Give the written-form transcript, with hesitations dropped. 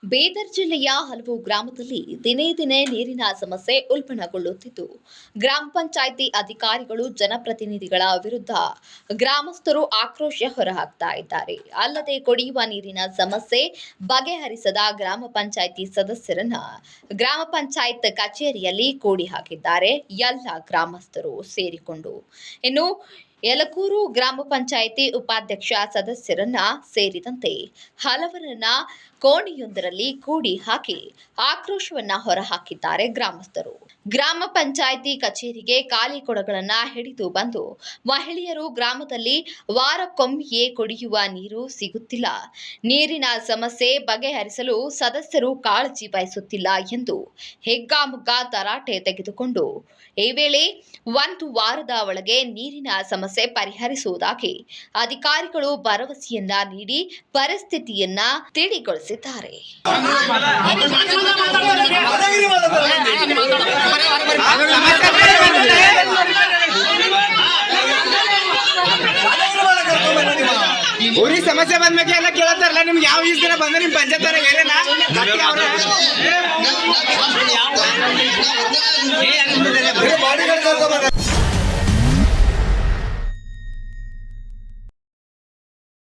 ಬೀದರ್ ಜಿಲ್ಲೆಯ ಹಲವು ಗ್ರಾಮದಲ್ಲಿ ದಿನೇ ದಿನೇ ನೀರಿನ ಸಮಸ್ಯೆ ಉಲ್ಬಣಗೊಳ್ಳುತ್ತಿದ್ದು, ಗ್ರಾಮ ಪಂಚಾಯಿತಿ ಅಧಿಕಾರಿಗಳು ಜನಪ್ರತಿನಿಧಿಗಳ ವಿರುದ್ಧ ಗ್ರಾಮಸ್ಥರು ಆಕ್ರೋಶ ಹೊರಹಾಕ್ತಾ ಇದ್ದಾರೆ. ಅಲ್ಲದೆ ಕುಡಿಯುವ ನೀರಿನ ಸಮಸ್ಯೆ ಬಗೆಹರಿಸದ ಗ್ರಾಮ ಪಂಚಾಯಿತಿ ಸದಸ್ಯರನ್ನ ಗ್ರಾಮ ಪಂಚಾಯತ್ ಕಚೇರಿಯಲ್ಲಿ ಕೂಡಿ ಹಾಕಿದ್ದಾರೆ ಎಲ್ಲ ಗ್ರಾಮಸ್ಥರು ಸೇರಿಕೊಂಡು. ಇನ್ನು ಯಲಕೂರು ಗ್ರಾಮ ಪಂಚಾಯಿತಿ ಉಪಾಧ್ಯಕ್ಷ ಸದಸ್ಯರನ್ನ ಸೇರಿದಂತೆ ಹಲವರನ್ನ ಕೋಣೆಯೊಂದರಲ್ಲಿ ಕೂಡಿ ಹಾಕಿ ಆಕ್ರೋಶವನ್ನ ಹೊರಹಾಕಿದ್ದಾರೆ ಗ್ರಾಮಸ್ಥರು. ಗ್ರಾಮ ಪಂಚಾಯಿತಿ ಕಚೇರಿಗೆ ಖಾಲಿ ಕೊಡಗಳನ್ನ ಹಿಡಿದು ಬಂದು ಮಹಿಳೆಯರು ಗ್ರಾಮದಲ್ಲಿ ವಾರಕ್ಕೊಮ್ಮೆಯೇ ಕುಡಿಯುವ ನೀರು ಸಿಗುತ್ತಿಲ್ಲ, ನೀರಿನ ಸಮಸ್ಯೆ ಬಗೆಹರಿಸಲು ಸದಸ್ಯರು ಕಾಳಜಿ ವಹಿಸುತ್ತಿಲ್ಲ ಎಂದು ಹಿಗ್ಗಾಮುಗ್ಗ ತರಾಟೆ ತೆಗೆದುಕೊಂಡು ಈ ವೇಳೆ ಒಂದು ವಾರದ ಒಳಗೆ ನೀರಿನ ಸಮಸ್ಯೆ ಪರಿಹರಿಸುವುದಾಗಿ ಅಧಿಕಾರಿಗಳು ಭರವಸೆಯನ್ನ ನೀಡಿ ಪರಿಸ್ಥಿತಿಯನ್ನ ತಿಳಿಗೊಳಿಸಿದ್ದಾರೆ. ಊರಿಗೆ ಸಮಸ್ಯೆ ಬಂದ್ಮೇಲೆ ಎಲ್ಲ ಕೇಳತ್ತಾರಲ್ಲ, ನಿಮ್ಗೆ ಯಾವ ಈಸ್ ದಿನ ಬಂದ್ರೆ ನಿಮ್ ಪಂಚಾಯತ್ ಹೇಳೇನಾ?